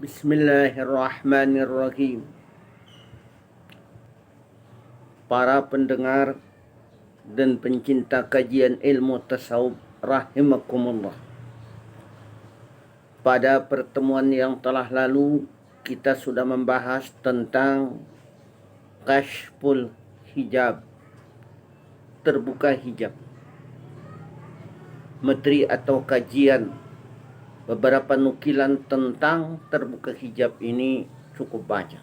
Bismillahirrahmanirrahim. Para pendengar dan pencinta kajian ilmu tasawuf rahimakumullah. Pada pertemuan yang telah lalu kita sudah membahas tentang kashful hijab, terbuka hijab. Materi atau kajian beberapa nukilan tentang terbuka hijab ini cukup banyak.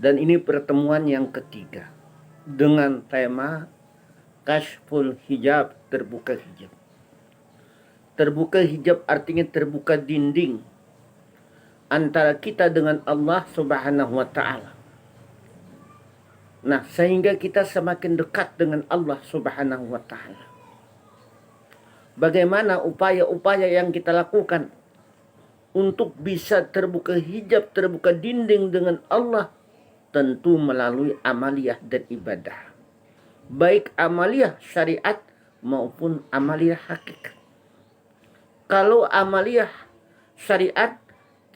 Dan ini pertemuan yang ketiga dengan tema kashful hijab, terbuka hijab. Terbuka hijab artinya terbuka dinding antara kita dengan Allah Subhanahu wa ta'ala. Nah, sehingga kita semakin dekat dengan Allah Subhanahu wa ta'ala. Bagaimana upaya-upaya yang kita lakukan untuk bisa terbuka hijab, terbuka dinding dengan Allah? Tentu melalui amaliyah dan ibadah. Baik amaliyah syariat maupun amaliyah hakikat. Kalau amaliyah syariat,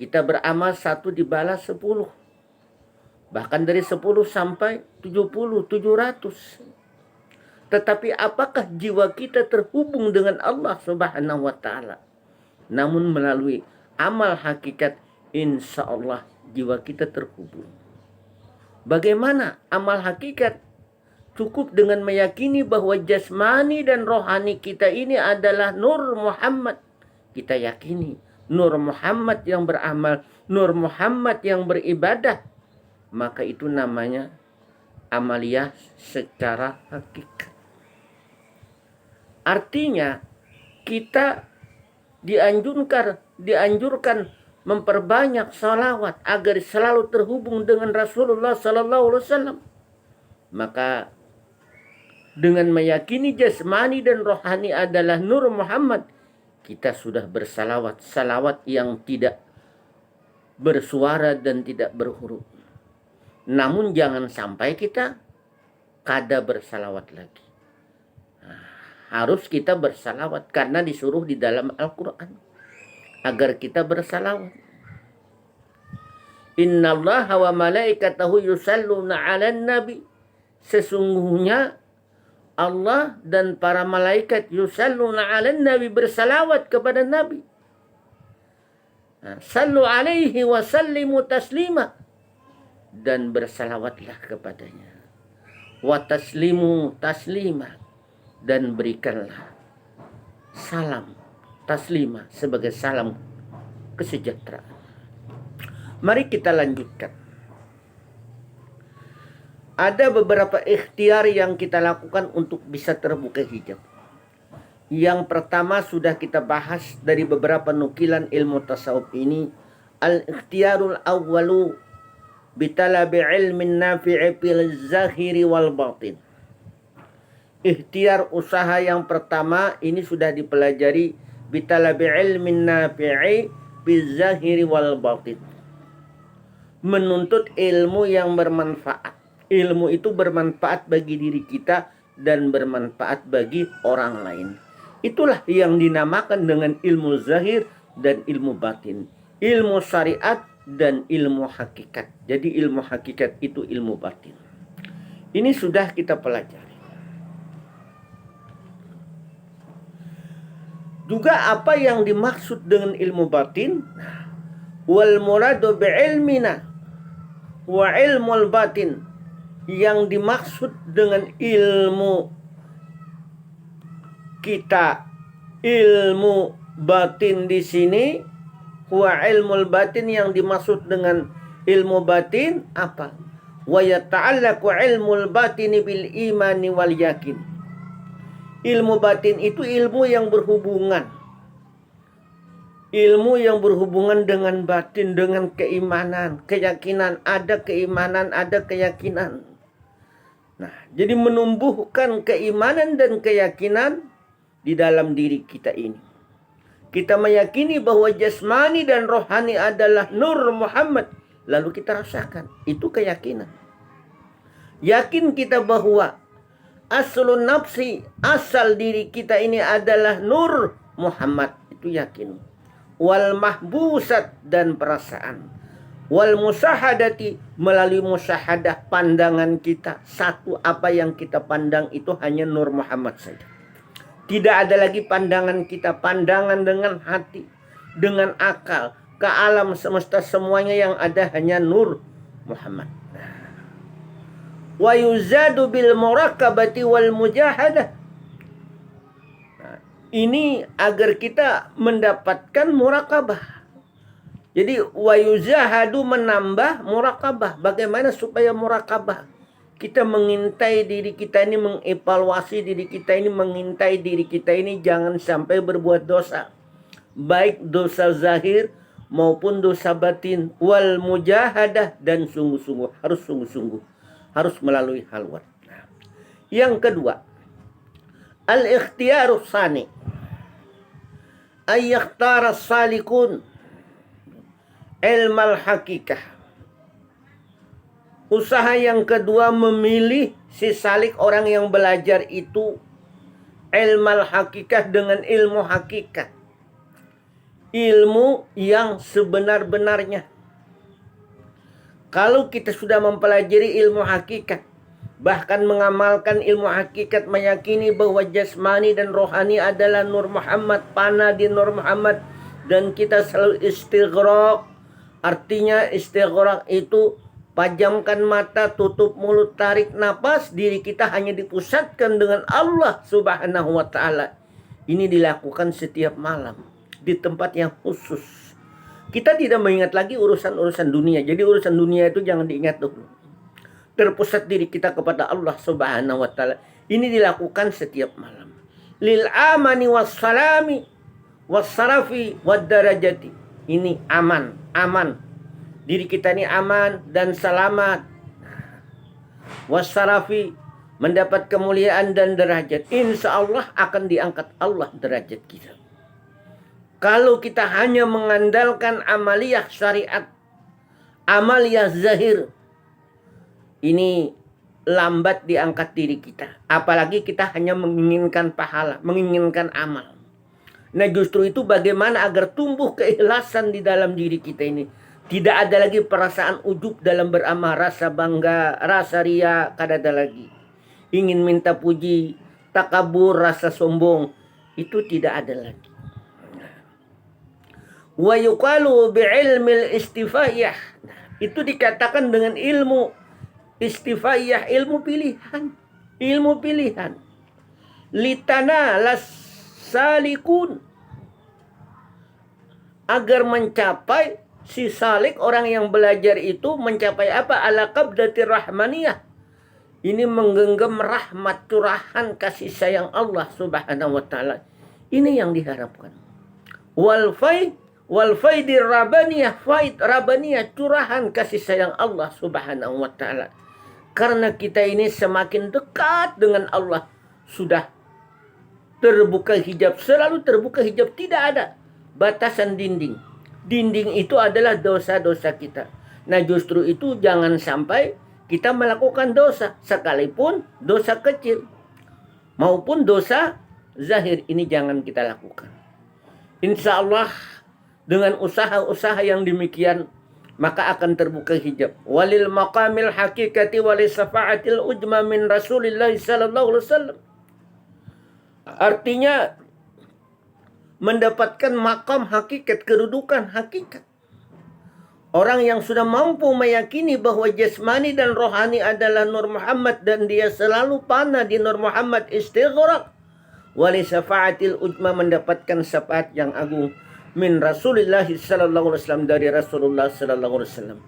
kita beramal 1 dibalas 10. Bahkan dari 10 sampai 70, 700. Tetapi apakah jiwa kita terhubung dengan Allah Subhanahu wa ta'ala? Namun melalui amal hakikat, insya Allah jiwa kita terhubung. Bagaimana amal hakikat? Cukup dengan meyakini bahwa jasmani dan rohani kita ini adalah Nur Muhammad. Kita yakini Nur Muhammad yang beramal, Nur Muhammad yang beribadah. Maka itu namanya amaliyah secara hakikat. Artinya kita dianjurkan memperbanyak salawat agar selalu terhubung dengan Rasulullah Sallallahu Alaihi Wasallam. Maka dengan meyakini jasmani dan rohani adalah Nur Muhammad, kita sudah bersalawat, salawat yang tidak bersuara dan tidak berhuruf. Namun jangan sampai kita kada bersalawat lagi. Harus kita bersalawat karena disuruh di dalam Al-Quran agar kita bersalawat. Innallaha wa malaikatahu yusalluna 'alan nabi. Sesungguhnya Allah dan para malaikat yusalluna 'alan nabi, bersalawat kepada Nabi. Sallu alaihi wa sallimu taslima, dan bersalawatlah kepadanya. Wa taslimu taslima, dan berikanlah salam taslima sebagai salam kesejahteraan. Mari kita lanjutkan. Ada beberapa ikhtiar yang kita lakukan untuk bisa terbuka hijab. Yang pertama sudah kita bahas dari beberapa nukilan ilmu tasawuf ini. Al-ikhtiyarul awwalu bitalabi ilmin nafi'i fil zahiri wal batin. Ikhtiar usaha yang pertama ini sudah dipelajari bitalabi ilmin nafi'i bil zahiri wal batin. Menuntut ilmu yang bermanfaat. Ilmu itu bermanfaat bagi diri kita dan bermanfaat bagi orang lain. Itulah yang dinamakan dengan ilmu zahir dan ilmu batin. Ilmu syariat dan ilmu hakikat. Jadi ilmu hakikat itu ilmu batin. Ini sudah kita pelajari. Juga apa yang dimaksud dengan ilmu batin? Wal muradu bi'ilmina wa ilmul batin. Yang dimaksud dengan ilmu kita, ilmu batin di sini, wa ilmul batin, yang dimaksud dengan ilmu batin apa? Wa yata'allaqu ilmul batini bil imani wal yakin. Ilmu batin itu ilmu yang berhubungan. Ilmu yang berhubungan dengan batin, dengan keimanan, keyakinan. Ada keimanan, ada keyakinan. Nah, jadi menumbuhkan keimanan dan keyakinan di dalam diri kita ini. Kita meyakini bahwa jasmani dan rohani adalah Nur Muhammad. Lalu kita rasakan. Itu keyakinan. Yakin kita bahwa aslun nafsi, asal diri kita ini adalah Nur Muhammad. Itu yakin. wal mahbusat dan perasaan, wal musahadati melalui musyahadah pandangan kita. Satu, apa yang kita pandang itu hanya Nur Muhammad saja. Tidak ada lagi pandangan kita, pandangan dengan hati, dengan akal, ke alam semesta semuanya yang ada hanya Nur Muhammad. Wa yuzadu bil muraqabati wal mujahadah. Ini agar kita mendapatkan muraqabah. Jadi wa yuzahadu menambah muraqabah. Bagaimana supaya muraqabah? Kita mengintai diri kita ini, mengevaluasi diri kita ini, mengintai diri kita ini jangan sampai berbuat dosa. Baik dosa zahir maupun dosa batin. Wal mujahadah, dan sungguh-sungguh. Harus sungguh-sungguh. Harus melalui halwat. Yang kedua, al-ikhtiyarus sani. Ayyakhtara salikun ilmal hakikah. Usaha yang kedua, memilih si salik, orang yang belajar itu ilmal hakikat, dengan ilmu hakikat. Ilmu yang sebenar-benarnya. Kalau kita sudah mempelajari ilmu hakikat, bahkan mengamalkan ilmu hakikat, meyakini bahwa jasmani dan rohani adalah Nur Muhammad, panah di Nur Muhammad, dan kita selalu istighraq. Artinya istighraq itu pajamkan mata, tutup mulut, tarik napas, diri kita hanya dipusatkan dengan Allah Subhanahu wa ta'ala. Ini dilakukan setiap malam di tempat yang khusus. Kita tidak mengingat lagi urusan-urusan dunia. Jadi urusan dunia itu jangan diingat dulu. Terpusat diri kita kepada Allah Subhanahu wa ta'ala. Ini dilakukan setiap malam. Lil amani wassalami wassarafi waddarajati. Ini aman. Diri kita ini aman dan selamat. Wassarafi, mendapat kemuliaan dan derajat. Insya Allah akan diangkat Allah derajat kita. Kalau kita hanya mengandalkan amaliyah syariat, amaliyah zahir, ini lambat diangkat diri kita. Apalagi kita hanya menginginkan pahala, menginginkan amal. Nah justru itu bagaimana agar tumbuh keikhlasan di dalam diri kita ini. Tidak ada lagi perasaan ujub dalam beramal, rasa bangga, rasa ria, kada ada lagi. Ingin minta puji, takabur, rasa sombong, itu tidak ada lagi. Wa yuqalu bi'ilmil istifaiyah. Itu dikatakan dengan ilmu istifaiyah, ilmu pilihan. Ilmu pilihan. Litana las salikun. Agar mencapai si salik, orang yang belajar itu mencapai apa? Ala qabdatir rahmaniyah. Ini menggenggam rahmat, curahan kasih sayang Allah Subhanahu wa ta'ala. Ini yang diharapkan. Wal faidir rabaniyah, faid rabaniyah, curahan kasih sayang Allah Subhanahu wa ta'ala. Karena kita ini semakin dekat dengan Allah, sudah terbuka hijab, selalu terbuka hijab, tidak ada batasan dinding. Dinding itu adalah dosa-dosa kita. Nah justru itu jangan sampai kita melakukan dosa, sekalipun dosa kecil maupun dosa zahir, ini jangan kita lakukan. Insya Allah dengan usaha-usaha yang demikian maka akan terbuka hijab. Walil maqamil hakikati walis safa'atil ujma min Rasulillah sallallahu alaihi wasallam. Artinya mendapatkan makam hakikat, kedudukan hakikat. Orang yang sudah mampu meyakini bahwa jasmani dan rohani adalah Nur Muhammad dan dia selalu panah di Nur Muhammad, istighraq. Wali syafa'atil ujma, mendapatkan syafaat yang agung min Rasulullah sallallahu alaihi wasallam, dari Rasulullah sallallahu alaihi wasallam.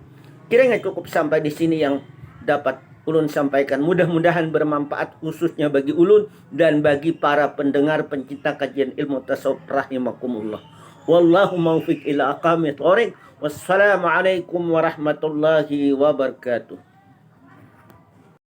Kiranya cukup sampai di sini yang dapat ulun sampaikan. Mudah-mudahan bermanfaat khususnya bagi ulun dan bagi para pendengar pencinta kajian ilmu tasawuf rahimakumullah. Wallahu maufiq ila aqamit thoriq. Wassalamualaikum warahmatullahi wabarakatuh.